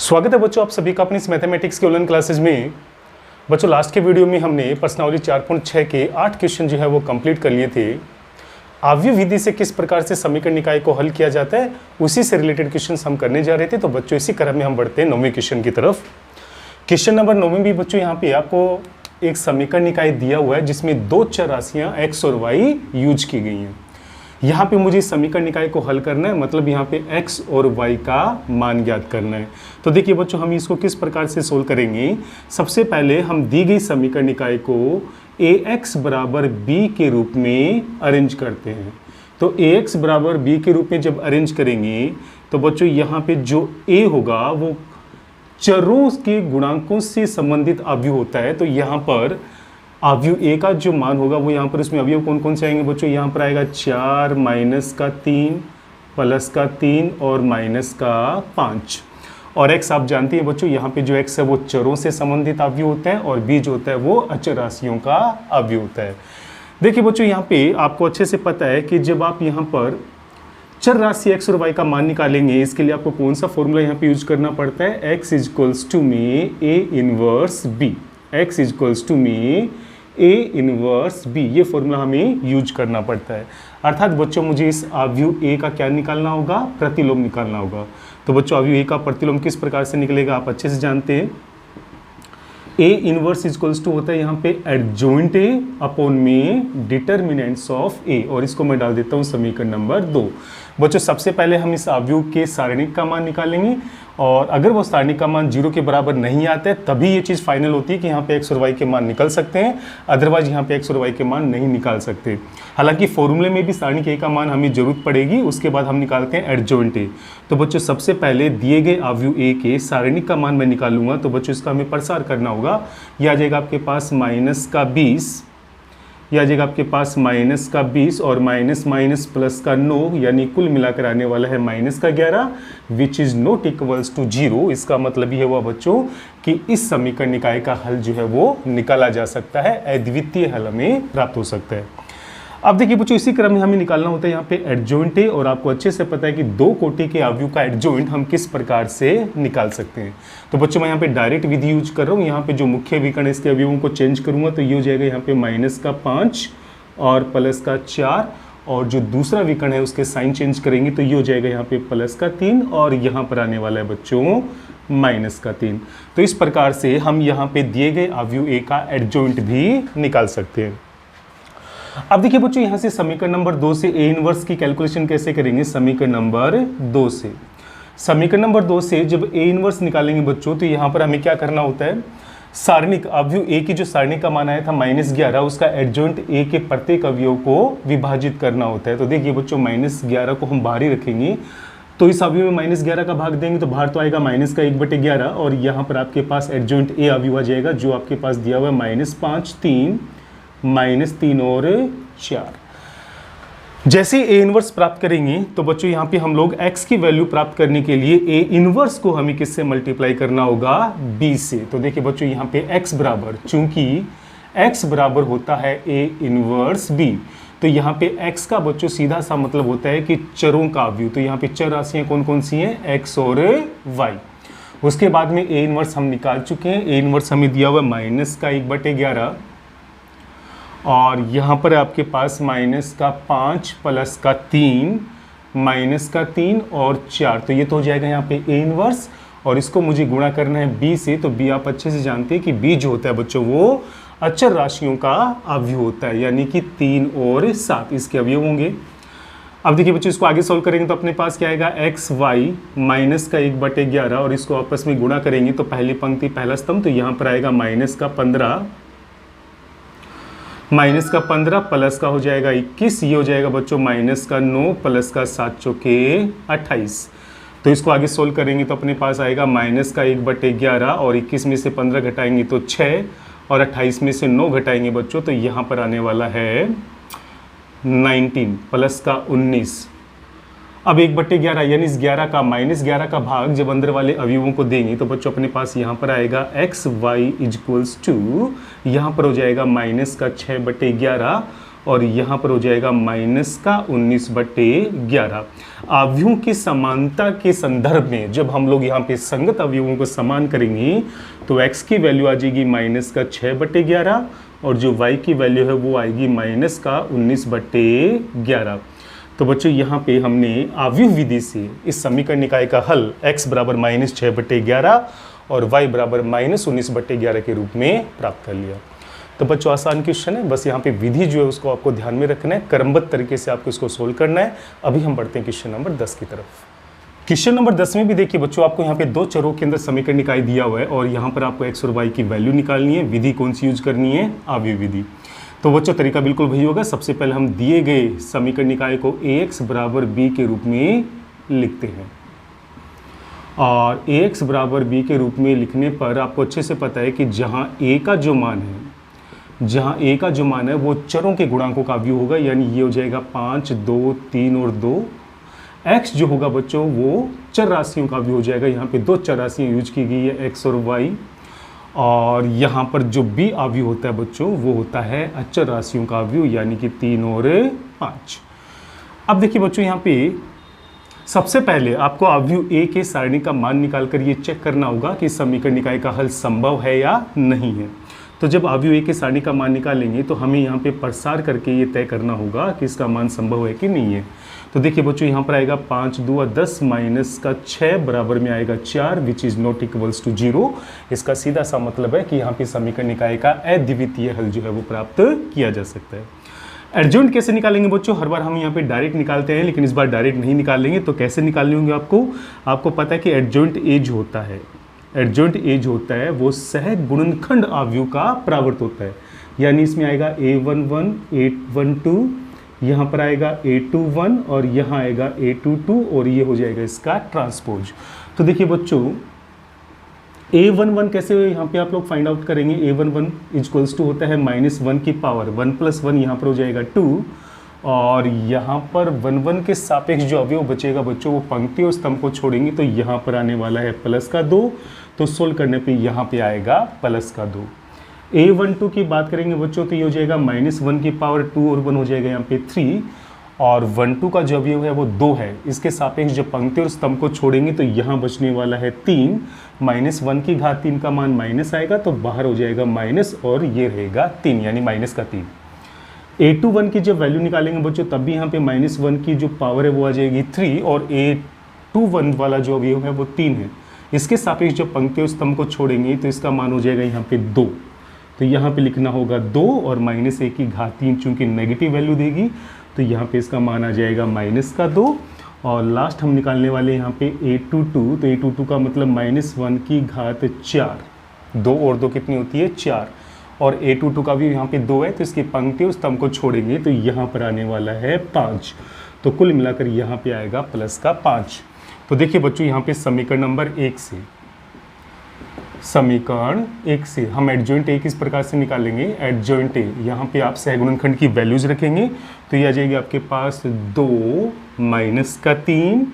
स्वागत है बच्चों आप सभी का अपनी इस मैथमेटिक्स के ऑनलाइन क्लासेज में। बच्चों लास्ट के वीडियो में हमने प्रश्नावली 4.6 के 8 क्वेश्चन जो है वो कंप्लीट कर लिए थे। आव्यूह विधि से किस प्रकार से समीकरण निकाय को हल किया जाता है उसी से रिलेटेड क्वेश्चन हम करने जा रहे थे। तो बच्चों इसी क्रम में हम बढ़ते हैं 9वें क्वेश्चन की तरफ। क्वेश्चन नंबर 9 में भी बच्चों यहाँ पे आपको एक समीकरण निकाय दिया हुआ है जिसमें दो चर राशियाँ x और y यूज की गई हैं। यहाँ पे मुझे समीकरण निकाय को हल करना है, मतलब यहाँ पे x और y का मान ज्ञात करना है। तो देखिए बच्चों हम इसको किस प्रकार से सोल्व करेंगे। सबसे पहले हम दी गई समीकरण निकाय को ax बराबर b के रूप में अरेंज करते हैं। तो ax बराबर b के रूप में जब अरेंज करेंगे तो बच्चों यहाँ पे जो a होगा वो चरों के गुणांकों से संबंधित अवयव होता है। तो यहाँ पर अवयव ए का जो मान होगा वो यहाँ पर उसमें अवयव कौन कौन से आएंगे बच्चों। यहाँ पर आएगा 4 माइनस का 3 प्लस का 3 और माइनस का 5। और x आप जानते हैं बच्चों यहाँ पे जो x है वो चरों से संबंधित अवयव होता है और b जो होता है वो अचर राशियों का अवयव होता है। देखिए बच्चों यहाँ पे आपको अच्छे से पता है कि जब आप यहाँ पर चर राशि x और y का मान निकालेंगे इसके लिए आपको कौन सा फॉर्मूला यहाँ पे यूज करना पड़ता है। x इक्वल्स टू में a inverse b, x equals to में a इनवर्स b, ये फॉर्मूला हमें यूज करना पड़ता है। अर्थात बच्चों मुझे इस अवयव a का क्या निकालना होगा, प्रतिलोम निकालना होगा। तो बच्चों अवयव a का प्रतिलोम किस प्रकार से निकलेगा आप अच्छे से जानते हैं। a इनवर्स इक्वल्स टू होता है यहाँ पे एडजॉइंट a अपॉन में डिटर्मिनेंट्स ऑफ a, और इसको मैं डाल देता हूँ समीकरण नंबर 2। बच्चों सबसे पहले हम इस अवयव के सारणिक का मान निकालेंगे और अगर वो सारणिक का मान 0 के बराबर नहीं आता है तभी ये चीज़ फाइनल होती है कि यहाँ पे x और y के मान निकल सकते हैं, अदरवाइज यहाँ पे x और y के मान नहीं निकाल सकते। हालांकि फॉर्मूले में भी सारणिक a का मान हमें जरूरत पड़ेगी, उसके बाद हम निकालते हैं एडजॉइंट a। तो बच्चों सबसे पहले दिए गए अवयव a के सारणिक का मान मैं निकालूंगा। तो बच्चों इसका हमें प्रसार करना होगा। यह आ जाएगा आपके पास माइनस का 20, यह आ जाएगा आपके पास माइनस का 20 और माइनस माइनस प्लस का 9, यानी कुल मिलाकर आने वाला है माइनस का 11, which is not equals to 0। इसका मतलब ये हुआ बच्चों कि इस समीकरण निकाय का हल जो है वो निकाला जा सकता है, अद्वितीय हल हमें प्राप्त हो सकता है। अब देखिए बच्चों इसी क्रम में हमें निकालना होता है यहाँ पे एडजॉइंट है, और आपको अच्छे से पता है कि दो कोटि के अवयव का एडजॉइंट हम किस प्रकार से निकाल सकते हैं। तो बच्चों मैं यहाँ पे डायरेक्ट विधि यूज कर रहा हूँ। यहाँ पे जो मुख्य विकर्ण है इसके अवयवों को चेंज करूंगा तो ये हो जाएगा यहाँ पे माइनस का 5 और प्लस का 4, और जो दूसरा विकर्ण है उसके साइन चेंज करेंगे तो ये हो जाएगा यहाँ पे प्लस का 3 और यहाँ पर आने वाला है बच्चों माइनस का 3। तो इस प्रकार से हम यहाँ पे दिए गए अवयव ए का एडजॉइंट भी निकाल सकते हैं। अब देखिए बच्चों यहाँ से समीकरण नंबर 2 से a इनवर्स की कैलकुलेशन कैसे करेंगे। समीकरण नंबर 2 से जब a इनवर्स निकालेंगे बच्चों तो यहाँ पर हमें क्या करना होता है, सारणिक अवयव a की जो सारणिक का मान आया था -11, उसका एडजॉइंट a के प्रत्येक अवयव को विभाजित करना होता है। तो देखिए बच्चों -11 को हम बाहर ही रखेंगे, तो इस अवयव में -11 का भाग देंगे तो बाहर तो आएगा माइनस का 1/11, और यहाँ पर आपके पास एडजॉइंट a अवयव आ जाएगा जो आपके पास दिया हुआ है -5 3 -3 और 4। जैसे a इनवर्स प्राप्त करेंगे तो बच्चों यहाँ पे हम लोग x की वैल्यू प्राप्त करने के लिए a इनवर्स को हमें किससे मल्टीप्लाई करना होगा, b से। तो देखिए बच्चों यहाँ पे x बराबर, चूंकि x बराबर होता है a इनवर्स b, तो यहाँ पे x का बच्चों सीधा सा मतलब होता है कि चरों का अवयव। तो यहाँ पे चर राशियाँ कौन कौन सी हैं, x और y। उसके बाद में a इनवर्स हम निकाल चुके हैं। a इनवर्स हमें दिया हुआ है -1/11, और यहाँ पर आपके पास माइनस का 5 प्लस का 3 माइनस का 3 और 4, तो ये तो हो जाएगा यहाँ पे a इनवर्स, और इसको मुझे गुणा करना है b से। तो b आप अच्छे से जानते हैं कि b जो होता है बच्चों वो अचर राशियों का अवयव होता है, यानी कि 3 और 7 इसके अवयव होंगे। अब देखिए बच्चों इसको आगे सोल्व करेंगे तो अपने पास क्या आएगा, x y माइनस का 1/11, और इसको आपस में गुणा करेंगे तो पहली पंक्ति पहला स्तंभ, तो यहाँ पर आएगा माइनस का 15 प्लस का हो जाएगा 21, ये हो जाएगा बच्चों माइनस का 9 प्लस का 7 चौके 28। तो इसको आगे सोल्व करेंगे तो अपने पास आएगा माइनस का 1/11, और 21 में से 15 घटाएंगे तो 6, और 28 में से 9 घटाएंगे बच्चों तो यहाँ पर आने वाला है 19 प्लस का 19। अब 1/11 यानी इस 11 का -11 का भाग जब अंदर वाले अवयवों को देंगे तो बच्चों अपने पास यहाँ पर आएगा x y इक्वल्स टू, यहाँ पर हो जाएगा माइनस का 6/11, और यहाँ पर हो जाएगा -19/11। अवयवों की समानता के संदर्भ में जब हम लोग यहाँ पे संगत अवयवों को समान करेंगे तो x की वैल्यू आ जाएगी -6/11 और जो y की वैल्यू है वो आएगी -19/11। तो बच्चों यहाँ पे हमने अवयव विधि से इस समीकरण निकाय का हल x बराबर -6/11 और y बराबर -19/11 के रूप में प्राप्त कर लिया। तो बच्चों आसान क्वेश्चन है, बस यहाँ पे विधि जो है उसको आपको ध्यान में रखना है, क्रमबद्ध तरीके से आपको इसको सोल्व करना है। अभी हम बढ़ते हैं क्वेश्चन नंबर 10 की तरफ। क्वेश्चन नंबर 10 में भी देखिए बच्चों, आपको यहाँ पे दो चरों के अंदर समीकरण निकाय दिया हुआ है और यहाँ पर आपको x और y की वैल्यू निकालनी है। विधि कौन सी यूज करनी है? अवयव विधि। तो बच्चों तरीका बिल्कुल वही होगा। सबसे पहले हम दिए गए समीकरण निकाय को ax बराबर b के रूप में लिखते हैं और ax बराबर b के रूप में लिखने पर आपको अच्छे से पता है कि जहाँ a का जो मान है वो चरों के गुणांकों का अवयव होगा, यानी ये हो जाएगा 5, 2, 3 और 2। x जो होगा बच्चों वो चर राशियों का अवयव हो जाएगा। यहाँ पे दो चर राशियाँ यूज की गई है, x और y। और यहाँ पर जो b अवयव होता है बच्चों वो होता है अचर राशियों का अवयव, यानी कि 3 और 5। अब देखिए बच्चों, यहाँ पे सबसे पहले आपको अवयव a के सारणी का मान निकाल कर ये चेक करना होगा कि समीकरण निकाय का हल संभव है या नहीं है। तो जब अवयव a के सारणी का मान निकालेंगे तो हमें यहाँ पे प्रसार करके ये तय करना होगा कि इसका मान संभव है कि नहीं है। तो देखिए बच्चों, यहाँ पर आएगा 5 2 10 -6 बराबर में आएगा 4 which is not equals to 0। इसका सीधा सा मतलब है कि यहाँ पे समीकरण निकाय का अद्वितीय हल जो है वो प्राप्त किया जा सकता है। एडजॉइंट कैसे निकालेंगे बच्चों? हर बार हम यहाँ पे डायरेक्ट निकालते हैं, लेकिन इस बार डायरेक्ट नहीं निकालेंगे। तो कैसे निकालने होंगे आपको पता है कि एडजॉइंट एज होता है वो सह गुणनखंड अवयव का प्रावर्त होता है, यानी इसमें आएगा a11 a12, यहाँ पर आएगा a21 और यहाँ आएगा a22 और ये हो जाएगा इसका ट्रांसपोज। तो देखिए बच्चों, a11 कैसे यहाँ पे आप लोग फाइंड आउट करेंगे? a11 इक्वल्स टू होता है -1 की पावर 1 + 1, यहाँ पर हो जाएगा 2 और यहाँ पर 1 1 के सापेक्ष जो अवयव बचेगा बच्चों वो पंक्ति और स्तंभ को छोड़ेंगे तो यहाँ पर आने वाला है +2। तो सोल्व करने पे यहाँ पे आएगा +2। a12 की बात करेंगे बच्चों तो ये हो जाएगा -1 की पावर 2 और 1 हो जाएगा यहाँ पे 3 और 1 2 का जो अवयव है वो 2 है। इसके सापेक्ष जब पंक्ति और स्तंभ को छोड़ेंगे तो यहाँ बचने वाला है 3, -1 की घात 3 का मान माइनस आएगा तो बाहर हो जाएगा माइनस और ये रहेगा 3 यानी -3। a21 की जब वैल्यू निकालेंगे बच्चों तब भी यहाँ पे -1 की जो पावर है वो आ जाएगी 3 और a21 वाला जो अवयव है वो 3 है। इसके सापेक्ष जब पंक्ति और स्तंभ को छोड़ेंगे तो इसका मान हो जाएगा यहाँ पे 2। तो यहाँ पे लिखना होगा 2 और -1 की घात 3 चूंकि नेगेटिव वैल्यू देगी तो यहाँ पे इसका मान आ जाएगा -2। और लास्ट हम निकालने वाले यहाँ पे a22, तो a22 का मतलब -1 की घात 4, 2 और 2 कितनी होती है 4 और a22 का भी यहाँ पे 2 है तो इसकी पंक्ति और स्तंभ को छोड़ेंगे तो यहाँ पर आने वाला है 5। तो कुल मिलाकर यहाँ पे आएगा +5। तो देखिए बच्चों, यहाँ पे समीकरण नंबर 1 से हम एडजॉइंट ए किस प्रकार से निकालेंगे? एडजॉइंट ए यहाँ पे आप सहगुणनखंड की वैल्यूज रखेंगे तो ये आ जाएगी आपके पास 2 -3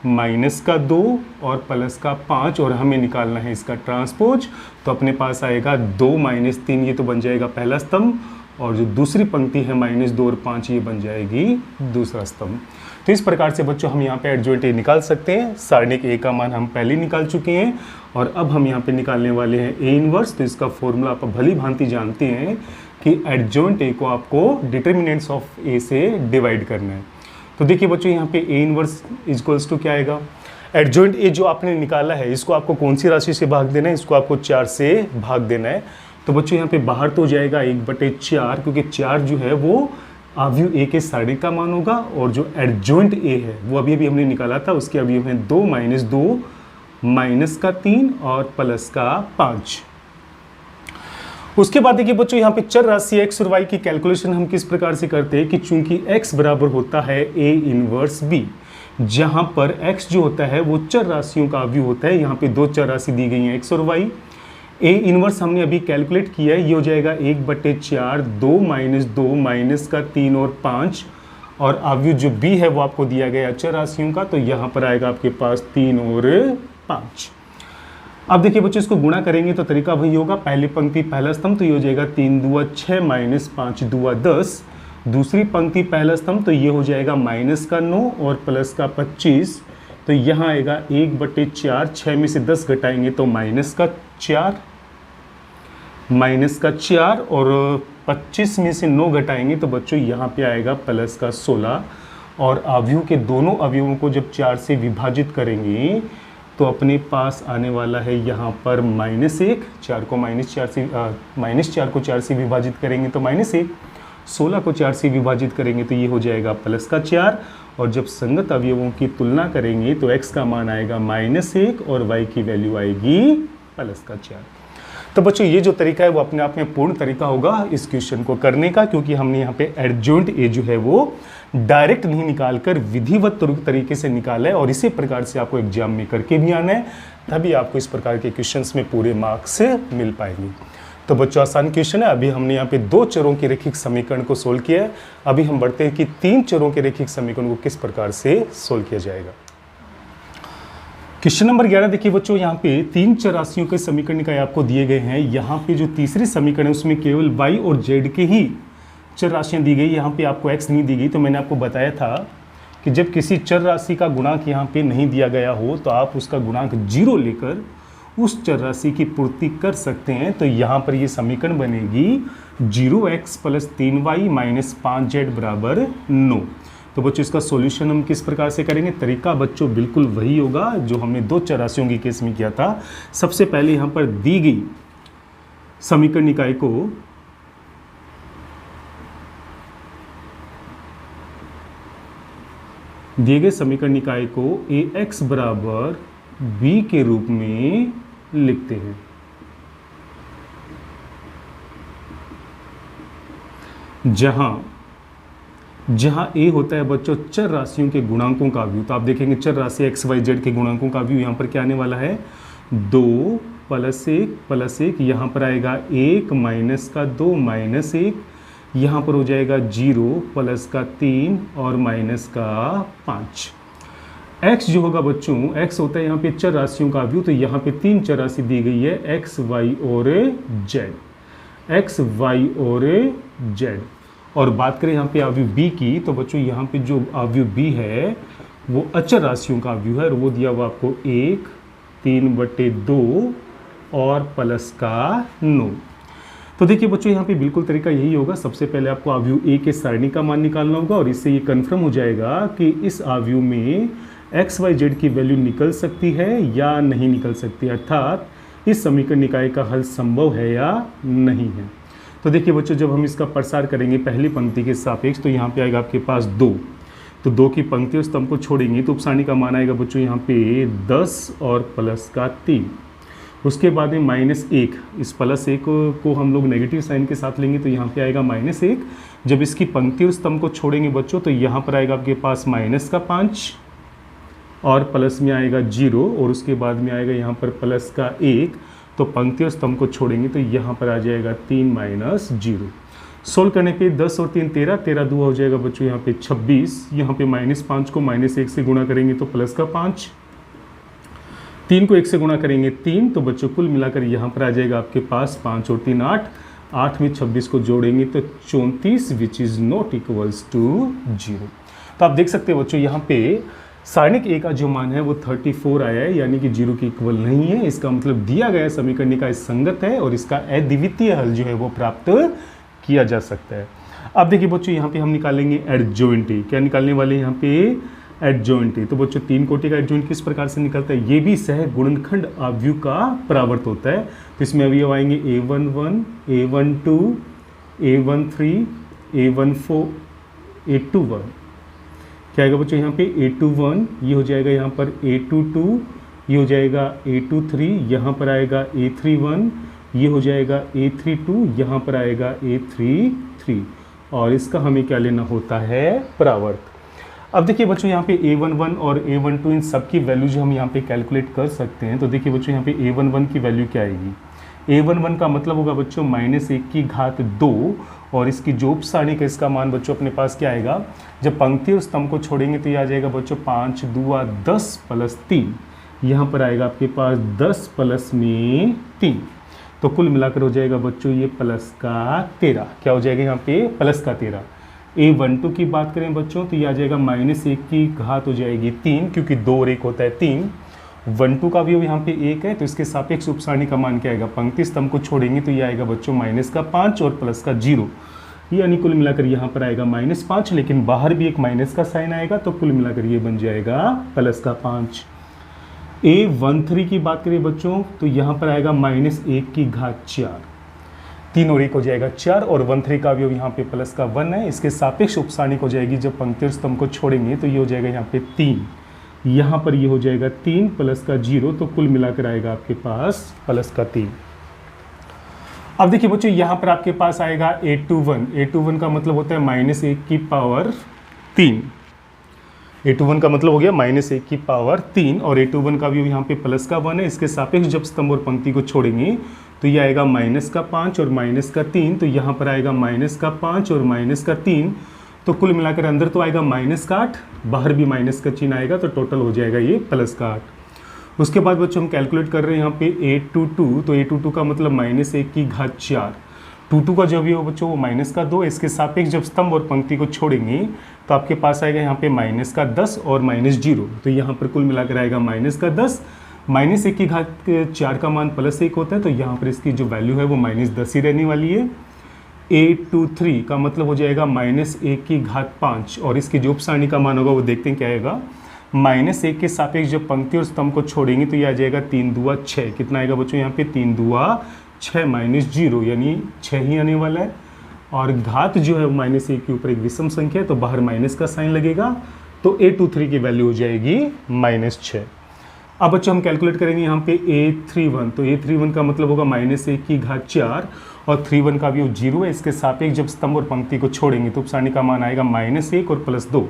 -2 और +5 और हमें निकालना है इसका ट्रांसपोज। तो अपने पास आएगा 2 -3, ये तो बन जाएगा पहला स्तंभ और जो दूसरी पंक्ति है -2 और 5 ये बन जाएगी दूसरा स्तंभ। तो इस प्रकार से बच्चों हम यहाँ पे एडजॉइंट ए निकाल सकते हैं। सारणिक ए का मान हम पहले निकाल चुके हैं और अब हम यहाँ पे निकालने वाले हैं ए इनवर्स। तो इसका फॉर्मूला आप भली भांति जानते हैं कि एडजॉइंट ए को आपको डिटर्मिनेंट्स ऑफ ए से डिवाइड करना है। तो देखिए बच्चों, यहाँ पे ए इनवर्स इक्वल्स टू क्या आएगा? एडजॉइंट ए जो आपने निकाला है इसको आपको कौन सी राशि से भाग देना है? इसको आपको 4 से भाग देना है। तो बच्चों यहाँ पे बाहर तो जाएगा 1/4 क्योंकि 4 जो है वो अवयव ए के सारणी का मान होगा और जो एडजॉइंट ए है वो अभी हमने निकाला था उसके अवयव हैं 2 -2 -3 और +5। उसके बाद देखिए बच्चों, यहाँ पे चर राशि x और y की कैलकुलेशन हम किस प्रकार से करते हैं कि चूंकि x बराबर होता है a इनवर्स b, जहाँ पर x जो होता है वो चर राशियों का अवयव होता है। यहाँ पे दो चर राशि दी गई हैं x और y। a इनवर्स हमने अभी कैलकुलेट किया है, ये हो जाएगा 1/4 2 -2 -3 और 5 और अवयव जो b है वो आपको दिया गया चर राशियों का, तो यहाँ पर आएगा आपके पास 3 और 5। अब देखिए बच्चों, इसको गुणा करेंगे तो तरीका वही होगा, पहली पंक्ति पहला स्तंभ, तो ये हो जाएगा 3 दूआ 6 -5 दूआ 10 दूसरी पंक्ति पहला स्तंभ, तो ये हो जाएगा माइनस का 9 और प्लस का 25, तो यहाँ आएगा 1/4, 6 में से 10 घटाएंगे तो माइनस का 4 और 25 में से 9 घटाएंगे तो बच्चों यहाँ पे आएगा प्लस का 16। और अवयव के दोनों अवयवों को जब 4 से विभाजित करेंगे तो अपने पास आने वाला है यहाँ पर -1, 4 को -4 से विभाजित करेंगे तो -1, 16 को 4 से विभाजित करेंगे तो ये हो जाएगा प्लस का 4। और जब संगत अवयवों की तुलना करेंगे तो x का मान आएगा -1 और y की वैल्यू आएगी प्लस का 4। तो बच्चों ये जो तरीका है वो अपने आप में पूर्ण तरीका होगा इस क्वेश्चन को करने का, क्योंकि हमने यहाँ पे एडजॉइंट ए जो है वो डायरेक्ट नहीं निकालकर विधिवत तरीके से निकाला है, और इसी प्रकार से आपको एग्जाम में करके भी आना है, तभी आपको इस प्रकार के क्वेश्चंस में पूरे मार्क्स मिल पाएंगे। तो बच्चों आसान क्वेश्चन है। अभी हमने यहाँ पे 2 चरों के रैखिक समीकरण को सोल्व किया है। अभी हम बढ़ते हैं कि 3 चरों के रैखिक समीकरण को किस प्रकार से सोल्व किया जाएगा। क्वेश्चन नंबर 11 देखिए बच्चों, यहाँ पे 3 चर राशियों के समीकरण निकाय आपको दिए गए हैं। यहाँ पे जो तीसरे समीकरण है उसमें केवल y और z के ही चर राशियाँ दी गई, यहाँ पे आपको x नहीं दी गई। तो मैंने आपको बताया था कि जब किसी चर राशि का गुणांक यहाँ पे नहीं दिया गया हो तो आप उसका गुणांक 0 लेकर उस चर राशि की पूर्ति कर सकते हैं। तो यहाँ पर ये समीकरण बनेगी 0x + 3y - 5z = 9। तो बच्चों इसका सॉल्यूशन हम किस प्रकार से करेंगे? तरीका बच्चों बिल्कुल वही होगा जो हमने 2 चर राशियों के केस में किया था। सबसे पहले यहाँ पर दी गई समीकरण निकाय को दिए गए समीकरण निकाय को ax = b के रूप में लिखते हैं। जहां a होता है बच्चों चर राशियों के गुणांकों का अवयव। तो आप देखेंगे चर राशि x y z के गुणांकों का अवयव यहाँ पर क्या आने वाला है? 2 + 1 + 1, यहाँ पर आएगा 1 - का 2 - 1, यहाँ पर हो जाएगा 0 + का 3 और माइनस का 5। x जो होगा बच्चों, x होता है यहाँ पे चर राशियों का अवयव। तो यहाँ पे 3 चर राशि दी गई है x y और z। और बात करें यहाँ पे अवयव b की, तो बच्चों यहाँ पे जो अवयव b है वो अचर राशियों का अवयव है और वो दिया हुआ आपको 1, 3/2 और प्लस का 9। तो देखिए बच्चों यहाँ पे बिल्कुल तरीका यही होगा। सबसे पहले आपको अवयव a के सारणी का मान निकालना होगा और इससे ये कन्फर्म हो जाएगा कि इस अवयव में x y z की वैल्यू निकल सकती है या नहीं निकल सकती, अर्थात इस समीकरण निकाय का हल संभव है या नहीं है। तो देखिए बच्चों जब हम इसका प्रसार करेंगे पहली पंक्ति के सापेक्ष, तो यहाँ पे आएगा आपके पास 2, तो 2 की पंक्ति और स्तंभ को छोड़ेंगे तो उपसारणी का मान आएगा बच्चों यहाँ पे 10 और प्लस का 3। उसके बाद में -1, इस +1 को हम लोग नेगेटिव साइन के साथ लेंगे तो यहाँ पे आएगा -1। जब इसकी पंक्ति और स्तंभ को छोड़ेंगे बच्चों तो यहाँ पर आएगा आपके पास -5 और प्लस में आएगा 0 और उसके बाद में आएगा यहाँ पर प्लस का 1। तो पंक्ति और स्तंभ को छोड़ेंगे तो यहाँ पर आ जाएगा 3 - 0। सोल्व करने पे 10 और 3 13, 13 2 हो जाएगा बच्चों यहाँ पे 26। यहाँ पे -5 को -1 से गुणा करेंगे तो प्लस का 5, 3 को 1 से गुणा करेंगे 3, तो बच्चों कुल मिलाकर यहाँ पर आ जाएगा आपके पास 5 और 3 8, 8 में 26 को जोड़ेंगे तो 34 which is not equals to 0। तो आप देख सकते हैं बच्चों यहाँ पे सारणिक a का जो मान है वो 34 आया है, यानी कि 0 के इक्वल नहीं है। इसका मतलब दिया गया समीकरण निकाय संगत है और इसका अद्वितीय हल जो है वो प्राप्त किया जा सकता है। अब देखिए बच्चों यहाँ पे हम निकालेंगे एडजॉइंट a। क्या निकालने वाले हैं यहाँ पे? Adjoint a। तो बच्चों 3 कोटि का एडजॉइंट किस प्रकार से निकलता है? ये भी सह गुणनखंड अवयव का परावर्त होता है। तो इसमें अवयव आएंगे a11, a12, a13, a14, a21। क्या आएगा बच्चों यहाँ पे? a21, ये हो जाएगा यहाँ पर a22, ये हो जाएगा a23, यहाँ पर आएगा a31, ये हो जाएगा a32, यहाँ पर आएगा a33 और इसका हमें क्या लेना होता है? परावर्त। अब देखिए बच्चों यहाँ पे a11 और a12 इन सब की वैल्यू जो हम यहाँ पे कैलकुलेट कर सकते हैं। तो देखिए बच्चों यहाँ पे a11 की वैल्यू क्या आएगी? a11 का मतलब होगा बच्चों -1/2 और इसकी जो उपसारणी का इसका मान बच्चों अपने पास क्या आएगा? जब पंक्ति और स्तंभ को छोड़ेंगे तो ये आ जाएगा बच्चों 5 दूआ 10 + 3, यहाँ पर आएगा आपके पास 10 प्लस में 3, तो कुल मिलाकर हो जाएगा बच्चों ये प्लस का 13। क्या हो जाएगा यहाँ पे? प्लस का 13। A12 की बात करें बच्चों तो ये आ जाएगा -1 की घात हो जाएगी 3, क्योंकि 2 और 1 होता है 3। 12 का अवयव यहाँ पे 1 है, तो इसके सापेक्ष उपसारणी का मान क्या आएगा, पंक्ति स्तंभ को छोड़ेंगे तो ये आएगा बच्चों -5 और +0, यानी कुल मिलाकर यहाँ पर आएगा -5, लेकिन बाहर भी एक माइनस का साइन आएगा, तो कुल मिलाकर ये बन जाएगा +5। A13 की बात करें बच्चों तो यहाँ पर आएगा -1 की घात 4, 3 और 1 हो जाएगा 4, और 13 का अवयव यहाँ पे +1 है, इसके सापेक्ष उपसारणिक हो जाएगी जब पंक्ति और स्तंभ को छोड़ेंगे तो ये हो जाएगा यहाँ पे 3, यहाँ पर ये हो जाएगा 3 +0, तो कुल मिलाकर आएगा आपके पास +3। अब देखिए बच्चों यहाँ पर आपके पास आएगा A21 का मतलब होता है -1 की पावर 3, A21 का मतलब हो गया -1 की पावर 3, और A21 का भी यहाँ पे +1 है, इसके सापेक्ष जब स्तंभ और पंक्ति को छोड़ेंगे तो ये आएगा -5 और -3, तो यहाँ पर आएगा -5 और -3, तो कुल मिलाकर अंदर तो आएगा -8, बाहर भी माइनस का चिन्ह आएगा, तो टोटल हो जाएगा ये +8। उसके बाद बच्चों हम कैलकुलेट कर रहे हैं यहाँ पे A22, तो A22 का मतलब -1 की घात 4, 22 का जो भी हो बच्चों वो -2, इसके सापेक्ष जब स्तंभ और पंक्ति को छोड़ेंगे तो आपके पास आएगा यहाँ पे -10 और -0, तो यहाँ पर कुल मिलाकर आएगा -10, -1 की घात 4 का मान +1 होता है, तो यहाँ पर इसकी जो वैल्यू है वो -10 ही रहने वाली है। A23 का मतलब हो जाएगा -1 की घात 5, और इसकी जो उपसारणी का मान होगा वो देखते हैं क्या आएगा, -1 के सापेक्ष जब पंक्ति और स्तंभ को छोड़ेंगे तो ये आ जाएगा 3 दूआ 6, कितना आएगा बच्चों यहाँ पे 3 दूआ 6 -0, यानी 6 ही आने वाला है, और घात जो है -1 के ऊपर एक विषम संख्या है तो बाहर माइनस का साइन लगेगा, तो A23 की वैल्यू हो जाएगी -6। अब बच्चों हम कैलकुलेट करेंगे यहाँ पे A31, तो A31 का मतलब होगा -1 की घात 4, और 31 का भी 0 है, इसके सापेक्ष जब स्तंभ और पंक्ति को छोड़ेंगे तो उपसारणी का मान आएगा -1 और +2,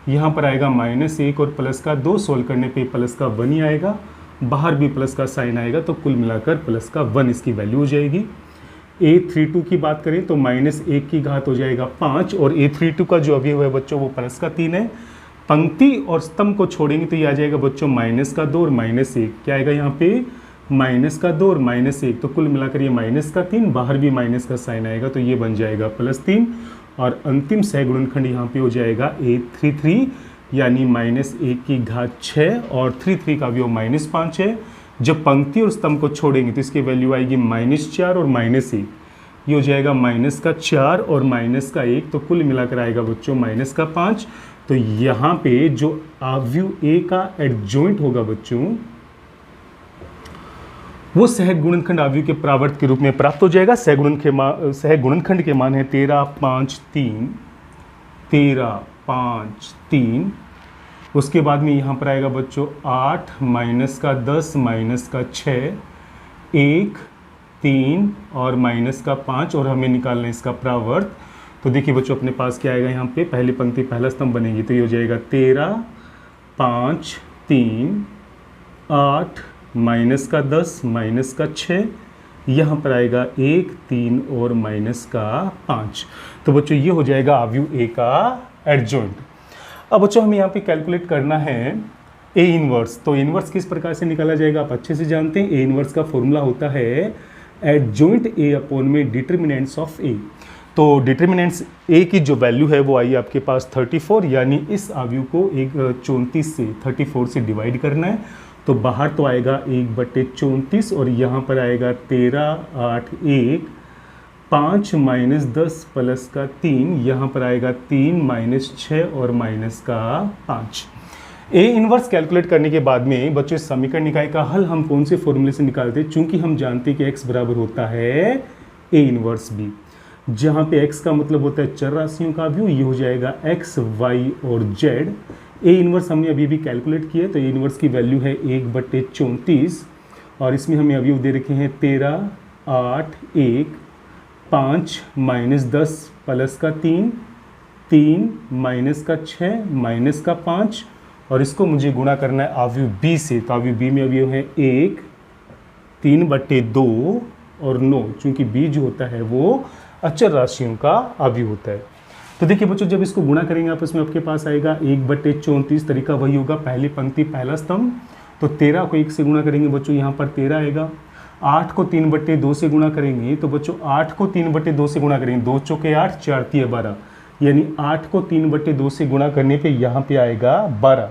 यहाँ पर आएगा -1 और +2, सोल्व करने पे +1 ही आएगा, बाहर भी प्लस का साइन आएगा, तो कुल मिलाकर +1 इसकी वैल्यू हो जाएगी। A32 की बात करें तो -1 की घात हो जाएगा 5, और A32 का जो अवयव है बच्चों वो +3 है, पंक्ति और स्तंभ को छोड़ेंगे तो ये आ जाएगा बच्चों -2 और -1, क्या आएगा यहाँ पे -2 और -1, तो कुल मिलाकर ये -3, बाहर भी माइनस का साइन आएगा, तो ये बन जाएगा +3, और अंतिम सहगुणनखंड यहाँ पे हो जाएगा A33, यानी -1 की घात 6, और 33 का अवयव -5 है, जब पंक्ति और स्तंभ को छोड़ेंगे तो इसकी वैल्यू आएगी -4 और -1, ये हो जाएगा -4 और -1, तो कुल मिलाकर आएगा बच्चों -5। तो यहाँ पे जो अवयव A का एडजॉइंट होगा बच्चों वो सहगुणनखंड अवयव के प्रावर्त के रूप में प्राप्त हो जाएगा। सहगुणनखंड के मान है 13, 5, 3। उसके बाद में यहाँ पर आएगा बच्चों 8 -10 -6 1 3 और -5, और हमें निकालना है इसका प्रावर्त। तो देखिए बच्चों अपने पास क्या आएगा, यहाँ पे पहली पंक्ति पहला स्तंभ बनेगी तो ये हो जाएगा 13, 5, 3, 8 -10 -6, यहाँ पर आएगा 1, 3 और -5। तो बच्चों ये हो जाएगा अवयव A का एडजॉइंट। अब बच्चों हमें यहाँ पे कैलकुलेट करना है A इनवर्स। तो इनवर्स किस प्रकार से निकाला जाएगा आप अच्छे से जानते हैं। A इनवर्स का फॉर्मूला होता है एडजॉइंट A अपॉन में डिटर्मिनेंट्स ऑफ A। तो डिटर्मिनेंट्स A की जो वैल्यू है वो आई आपके पास 34, यानी इस अवयव को 34 से 34 से डिवाइड करना है। तो बाहर तो आएगा 1/34 और यहाँ पर आएगा 13, 8, 1, 5 -10 प्लस का 3, यहाँ पर आएगा 3 -6 और -5। A इनवर्स कैलकुलेट करने के बाद में बच्चों इस समीकरण निकाय का हल हम कौन से फॉर्मूले से निकालते हैं, चूंकि हम जानते हैं कि x बराबर होता है A इनवर्स B, जहाँ पे x का मतलब होता है चर राशियों का अवयव, ये हो जाएगा x, y और z। A इनवर्स हमने अभी भी कैलकुलेट किया, तो A इनवर्स की वैल्यू है 1/34 और इसमें हमें अवयव दे रखे हैं 13, 8, 1, 5 -10 प्लस का 3, 3 -6 -5 और इसको मुझे गुणा करना है अवयव B से। तो अवयव B में अवयव है 1, 3/2 और 9, चूंकि B जो होता है वो अचर राशियों का अवयव होता है। तो देखिए बच्चों जब इसको गुणा करेंगे आप, इसमें आपके पास आएगा 1/34, तरीका वही होगा, पहली पंक्ति पहला स्तंभ। तो 13 को 1 से गुणा करेंगे बच्चों, यहाँ पर 13 आएगा। 8 को 3/2 से गुणा करेंगे तो बच्चों 8 को 3/2 से गुणा करेंगे, 2 चौके 8, 4 तिये 12, यानी 8 को 3/2 से गुणा करने पे यहाँ पे आएगा 12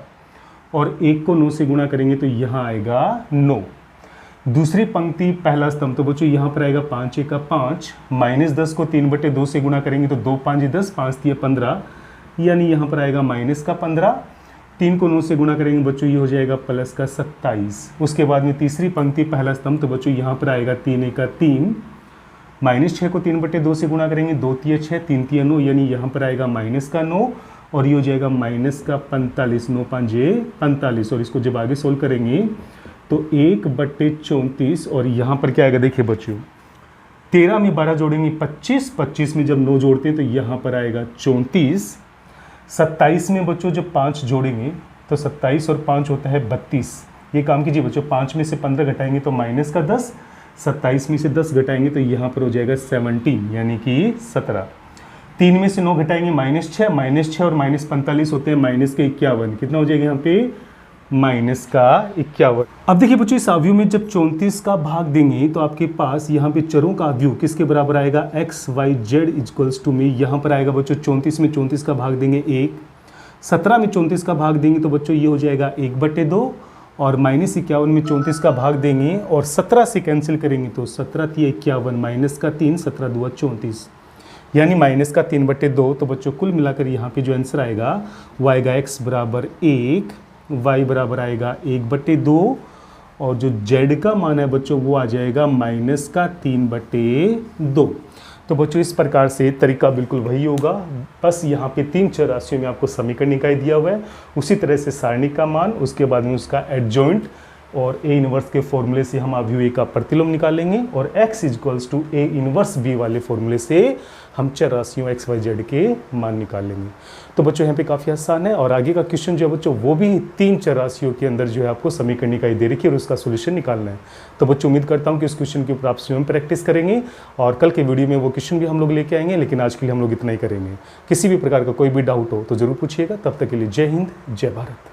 और 1 को 9 से गुणा करेंगे तो यहाँ आएगा 9। दूसरी पंक्ति पहला स्तंभ, तो बच्चों यहाँ पर आएगा 5 1 5, -10 को 3/2 से गुणा करेंगे तो 2 5 10, 5 3 15, यानी यहाँ पर आएगा -15। 3 को 9 से गुणा करेंगे बच्चों ये हो जाएगा +27। उसके बाद में तीसरी पंक्ति पहला स्तंभ, तो बच्चों यहाँ पर आएगा 3 1 3, -6 को 3/2 से गुणा करेंगे 2 3 6, 3 3 9, यानी यहाँ पर आएगा -9 और ये हो जाएगा -45, 9 5 45। और इसको जब आगे सोल्व करेंगे तो 1/34 और यहाँ पर क्या आएगा देखिए बच्चों, 13 में 12 जोड़ेंगे 25, 25 में जब 9 जोड़ते हैं तो यहाँ पर आएगा 34। 27 में बच्चों जब 5 जोड़ेंगे तो 27 और 5 होता है 32। ये काम कीजिए बच्चों, 5 में से 15 घटाएंगे तो -10, 27 में से 10 घटाएंगे तो यहाँ पर हो जाएगा 17 यानी कि 17। 3 में से 9 घटाएंगे -6 और -45 होते हैं -51। कितना हो जाएगा यहाँ पे -51। अब देखिए बच्चों इस अवयव में जब 34 का भाग देंगे तो आपके पास यहाँ पे चरों का अवयव किसके बराबर आएगा, x y z equals to में यहाँ पर आएगा बच्चों 34 में 34 का भाग देंगे 1, 17 में 34 का भाग देंगे तो बच्चों ये हो जाएगा 1/2 और -51 में 34 का भाग देंगे और 17 से कैंसिल करेंगे तो 17 3 51, -3 17 2 34, यानी -3/2। तो बच्चों कुल मिलाकर यहाँ पे जो आंसर आएगा वो आएगा x बराबर 1, y बराबर आएगा 1/2 और जो z का मान है बच्चों वो आ जाएगा -3/2। तो बच्चों इस प्रकार से तरीका बिल्कुल वही होगा, बस यहाँ पे 3 चर राशियों में आपको समीकरण निकाय दिया हुआ है, उसी तरह से सारणिक का मान, उसके बाद में उसका एडजॉइंट और A इनवर्स के फॉर्मूले से हम अवयव A का प्रतिलोम निकालेंगे और x equals to A inverse B वाले फॉर्मूले से हम चर राशियों x y z के मान निकालेंगे। तो बच्चों यहाँ पे काफ़ी आसान है और आगे का क्वेश्चन जो है बच्चों वो भी 3 चर राशियों के अंदर जो है आपको समीकरण निकाय दे रखी है और उसका सोल्यूशन निकालना है। तो बच्चों उम्मीद करता हूँ कि इस क्वेश्चन के ऊपर आप स्वयं प्रैक्टिस करेंगे और कल के वीडियो में वो क्वेश्चन भी हम लोग लेके आएंगे, लेकिन आज के लिए हम लोग इतना ही करेंगे। किसी भी प्रकार का कोई भी डाउट हो तो जरूर पूछिएगा। तब तक के लिए जय हिंद, जय भारत।